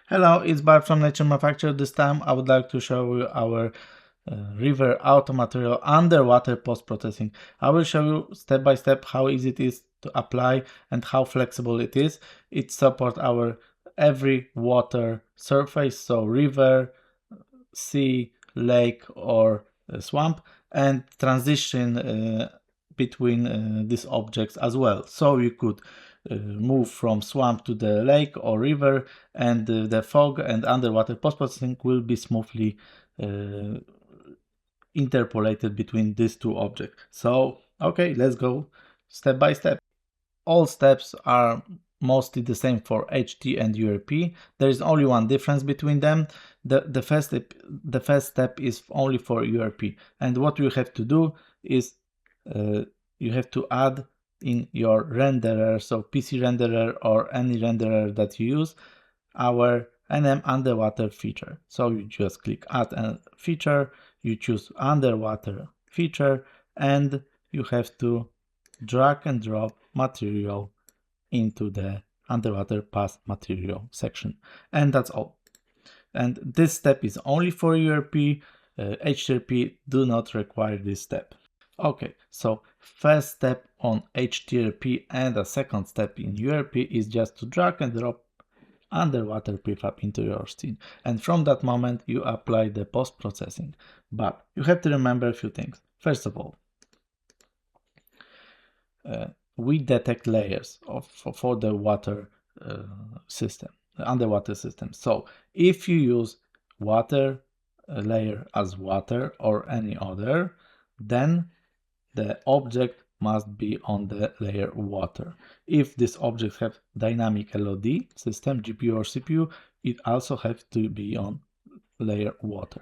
Hello, it's Bart from NatureManufacture. This time I would like to show you our river auto material underwater post-processing. I will show you step by step how easy it is to apply and how flexible it is. It supports our every water surface, so river, sea, lake or swamp, and transition between these objects as well. So you could move from swamp to the lake or river, and the fog and underwater post-processing will be smoothly interpolated between these two objects. So, okay, let's go step by step. All steps are mostly the same for HT and URP. There is only one difference between them. The first step is only for URP, and what you have to do is you have to add in your renderer, so PC renderer or any renderer that you use, our NM underwater feature. So you just click add a feature, you choose underwater feature, and you have to drag and drop material into the underwater path material section. And that's all. And this step is only for URP. HDRP do not require this step. Okay, so first step on HDRP and a second step in URP is just to drag and drop underwater prefab into your scene, and from that moment you apply the post-processing. But you have to remember a few things. First of all, we detect layers for the water system, the underwater system. So if you use water layer as water or any other, then the object must be on the layer water. If this object have dynamic LOD system, GPU or CPU, it also has to be on layer water.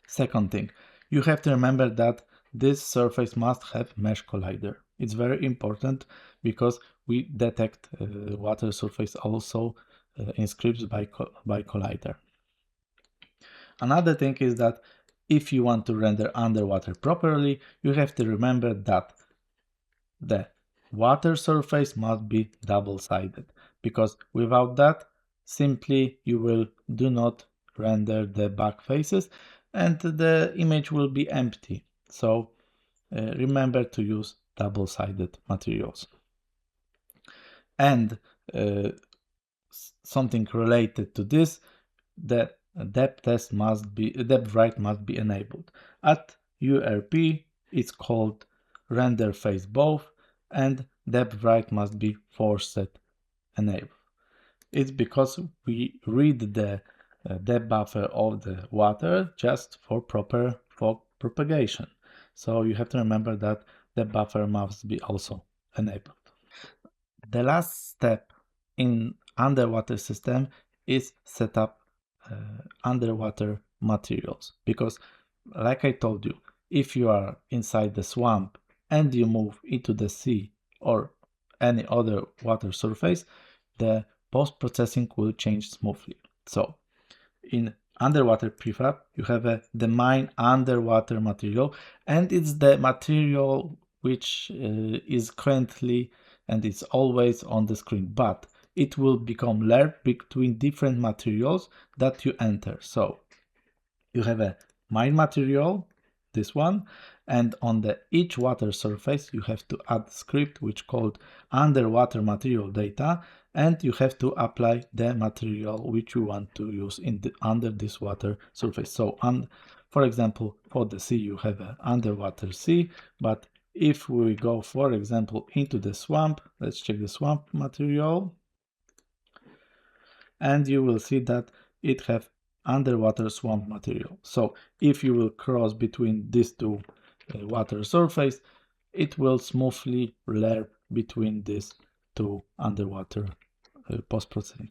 Second thing, you have to remember that this surface must have mesh collider. It's very important because we detect water surface also in scripts by collider. Another thing is that if you want to render underwater properly, you have to remember that the water surface must be double-sided, because without that, simply you will do not render the back faces and the image will be empty. So remember to use double-sided materials. And something related to this, the depth write must be enabled. At URP, it's called render face both, and depth write must be forced enabled. It's because we read the depth buffer of the water just for proper fog propagation. So you have to remember that the buffer must be also enabled. The last step in underwater system is set up underwater materials, because like I told you, if you are inside the swamp and you move into the sea or any other water surface, the post-processing will change smoothly. So in underwater prefab, you have the mine underwater material, and it's the material which is currently and it's always on the screen, but it will become layered between different materials that you enter. So you have a mine material, this one, and on the each water surface you have to add script which called underwater material data, and you have to apply the material which you want to use in under this water surface. So for example, for the sea you have an underwater sea, but if we go, for example, into the swamp, let's check the swamp material, and you will see that it have underwater swamp material. So if you will cross between these two water surface, it will smoothly layer between these two underwater post-processing.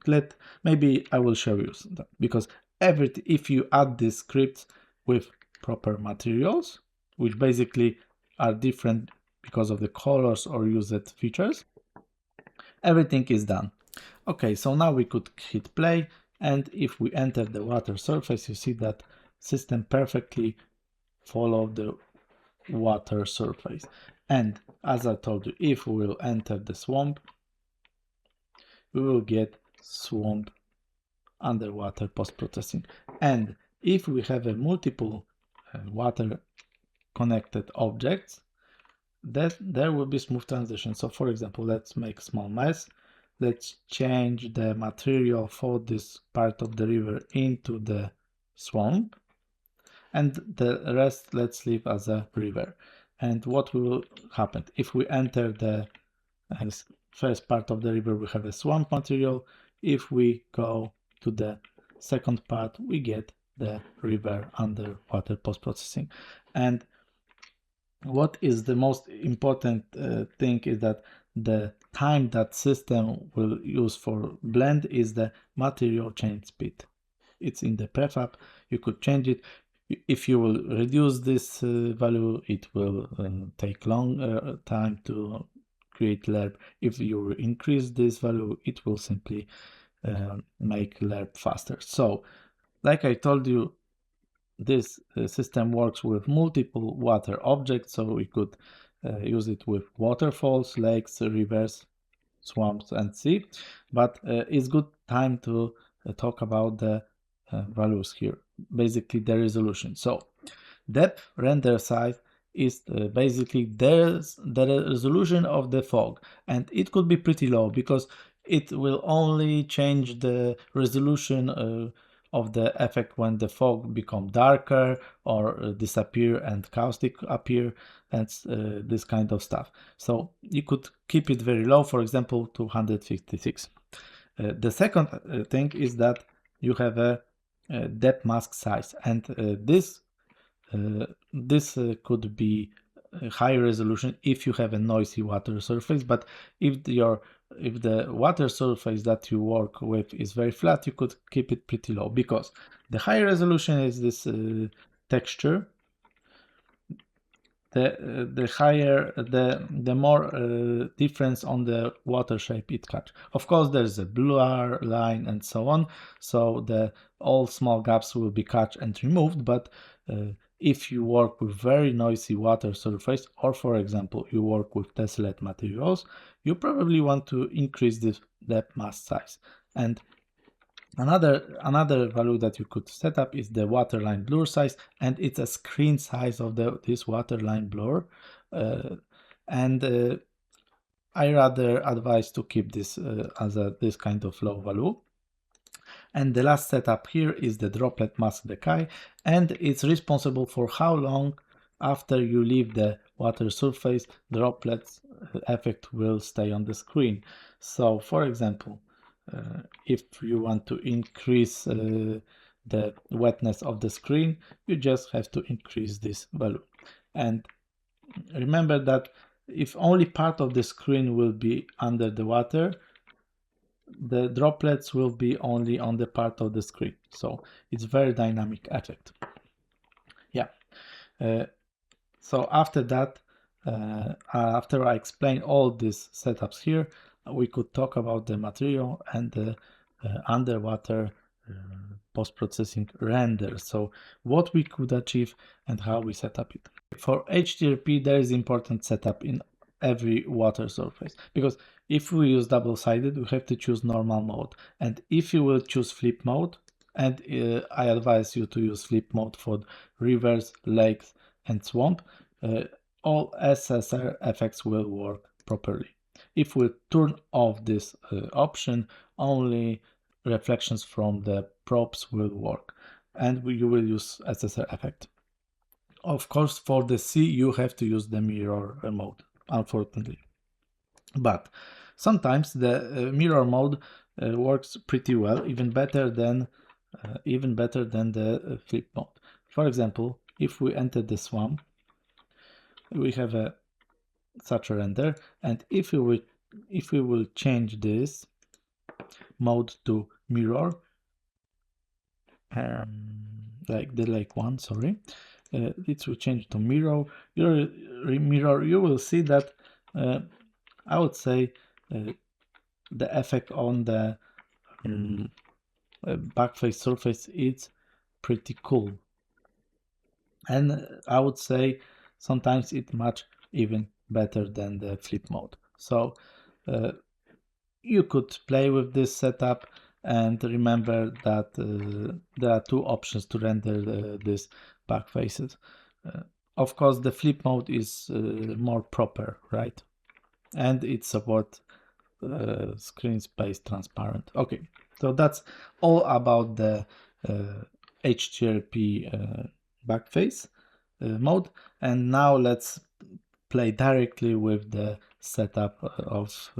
Maybe I will show you that, because if you add these scripts with proper materials, which basically are different because of the colors or used features, everything is done. Okay, so now we could hit play, and if we enter the water surface, you see that system perfectly follow the water surface. And as I told you, if we will enter the swamp, we will get swamp underwater post-processing. And if we have a multiple water connected objects, that there will be smooth transition. So for example, let's make small mess. Let's change the material for this part of the river into the swamp, and the rest let's leave as a river. And what will happen if we enter the first part of the river? We have a swamp material. If we go to the second part, we get the river underwater post-processing. And what is the most important thing is that the time that system will use for blend is the material change speed. It's in the prefab. You could change it. If you will reduce this value, it will take long time to create lerp. If you increase this value, it will simply make lerp faster. So like I told you, this system works with multiple water objects, so we could use it with waterfalls, lakes, rivers, swamps, and sea. But it's good time to talk about the values here, basically the resolution. So depth render size is basically the resolution of the fog, and it could be pretty low because it will only change the resolution of the effect when the fog become darker or disappear and caustic appear, and this kind of stuff. So you could keep it very low, for example 256. The second thing is that you have a depth mask size, and this could be a high resolution if you have a noisy water surface, but if the water surface that you work with is very flat, you could keep it pretty low, because the high resolution is this texture. The higher, the more difference on the water shape it catch. Of course, there's a blur line and so on, so all small gaps will be catch and removed. But if you work with very noisy water surface, or for example you work with tessellate materials, you probably want to increase this depth mask size. And another value that you could set up is the waterline blur size, and it's a screen size of this waterline blur. I rather advise to keep this as this kind of low value. And the last setup here is the droplet mask decay, and it's responsible for how long after you leave the water surface droplets effect will stay on the screen. So for example, if you want to increase the wetness of the screen, you just have to increase this value. And remember that if only part of the screen will be under the water, the droplets will be only on the part of the screen. So it's very dynamic effect. Yeah. So after that, after I explain all these setups here, we could talk about the material and the underwater post-processing render. So what we could achieve and how we set up it. For HDRP, there is important setup in every water surface, because if we use double-sided, we have to choose normal mode. And if you will choose flip mode, and I advise you to use flip mode for rivers, lakes, and swamp, all SSR effects will work properly. If we turn off this option, only reflections from the props will work, and you will use SSR effect. Of course, for the sea, you have to use the mirror mode, unfortunately. But sometimes the mirror mode works pretty well, even better than the flip mode. For example, if we enter the swamp, we have such a render, and if we will change this mode to mirror, like the lake one, sorry, it will change to mirror. You will see that I would say the effect on the backface surface is pretty cool, and I would say sometimes it much even better than the flip mode. So you could play with this setup, And remember that there are two options to render this back faces. Of course, the flip mode is more proper, right? And it supports screen space transparent. Okay, so that's all about the HDRP backface mode. And now let's play directly with the setup of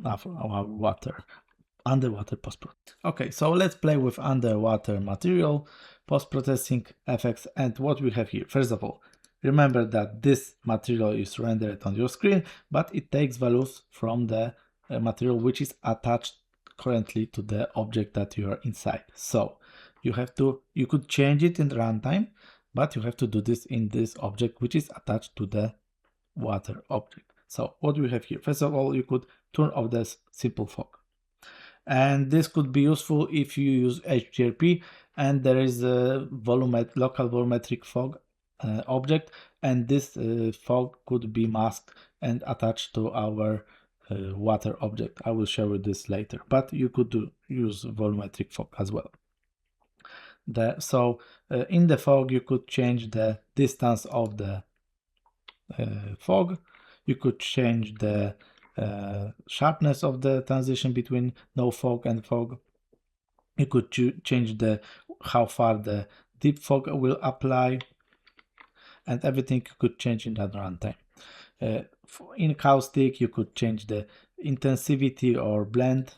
our underwater post-processing. Okay, so let's play with underwater material, post-processing effects, and what we have here. First of all, remember that this material is rendered on your screen, but it takes values from the material which is attached currently to the object that you are inside. So you could change it in runtime, but you have to do this in this object which is attached to the water object. So what do we have here? First of all, you could turn off this simple fog. And this could be useful if you use HDRP and there is a local volumetric fog object, and this fog could be masked and attached to our water object. I will show you this later, but you could use volumetric fog as well. In the fog, you could change the distance of the fog. You could change the sharpness of the transition between no fog and fog. You could change how far the deep fog will apply, and everything could change in that runtime. In caustic, you could change the intensivity or blend,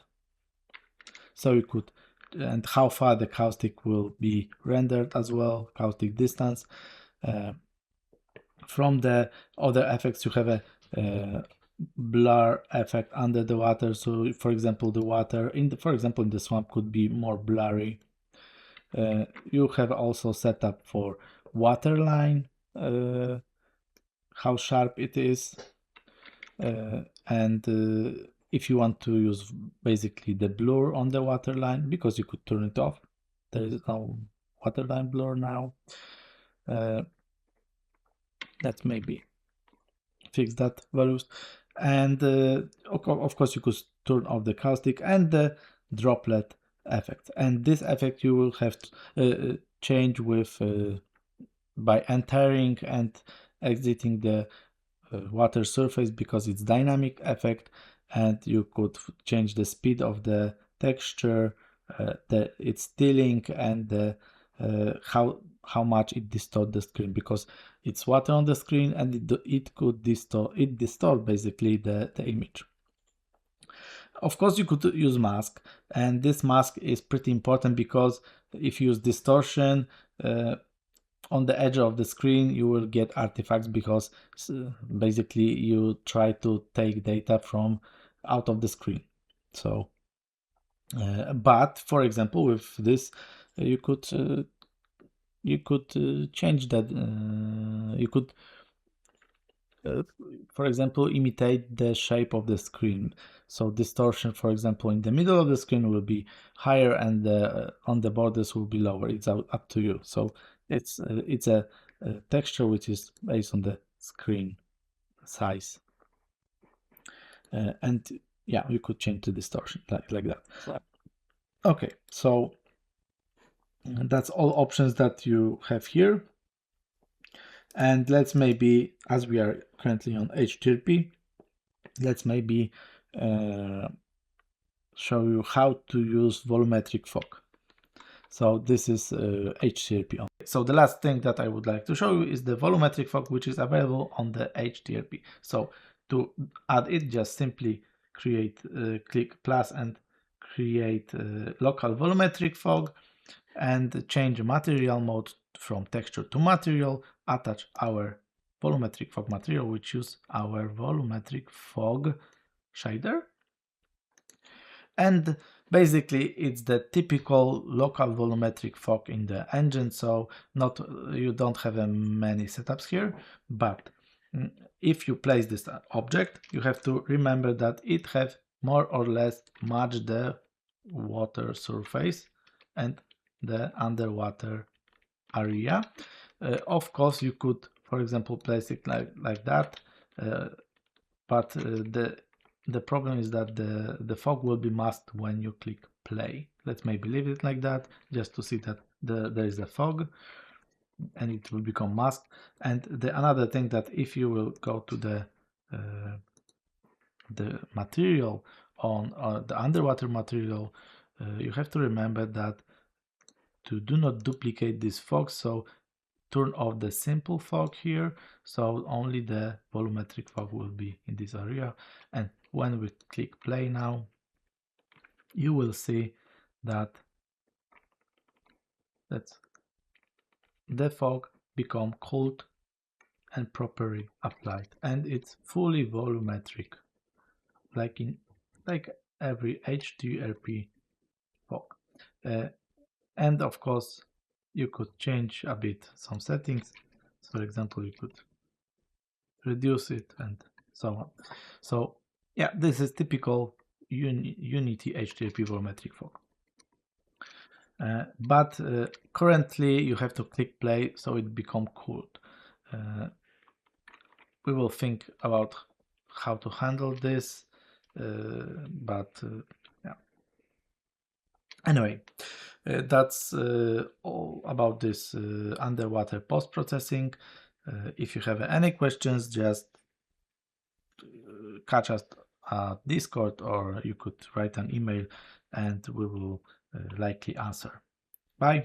so you could, and how far the caustic will be rendered as well, caustic distance. From the other effects, you have a blur effect under the water. So for example, the water in the swamp could be more blurry. You have also set up for waterline, how sharp it is, and if you want to use basically the blur on the waterline, because you could turn it off. There is no waterline blur now. Let's maybe fix that values. And of course you could turn off the caustic and the droplet effect, and this effect you will have to change with by entering and exiting the water surface, because it's dynamic effect, and you could change the speed of the texture, its stealing, and how much it distort the screen, because it's water on the screen and it could distort basically the image. Of course, you could use mask, and this mask is pretty important, because if you use distortion on the edge of the screen, you will get artifacts, because basically you try to take data from out of the screen. So but for example, with this you could change that. You could for example imitate the shape of the screen. So distortion, for example, in the middle of the screen will be higher, and on the borders will be lower. It's up to you. So it's a texture which is based on the screen size, and yeah, you could change the distortion like that. Okay, so that's all options that you have here. And let's maybe, as we are currently on HDRP, let's maybe show you how to use volumetric fog. So this is HDRP. So the last thing that I would like to show you is the volumetric fog, which is available on the HDRP. So to add it, just simply click plus and create local volumetric fog, and change material mode from texture to material, attach our volumetric fog material, which use our volumetric fog shader. And basically it's the typical local volumetric fog in the engine, so you don't have many setups here, but if you place this object, you have to remember that it have more or less match the water surface and the underwater area. Of course, you could, for example, place it like that, but the problem is that the fog will be masked when you click play. Let's maybe leave it like that just to see that there is a fog and it will become masked. And another thing that if you will go to the material on the underwater material, you have to remember that to do not duplicate this fog, so turn off the simple fog here, so only the volumetric fog will be in this area. And when we click play now, you will see that the fog become cold and properly applied, and it's fully volumetric, like every HDRP fog. And of course, you could change a bit some settings. So for example, you could reduce it and so on. So yeah, this is typical Unity HDRP volumetric fog. But currently you have to click play so it become cooled. We will think about how to handle this, but yeah. Anyway, that's all about this underwater post-processing. If you have any questions, just catch us at Discord, or you could write an email and we will likely answer. Bye.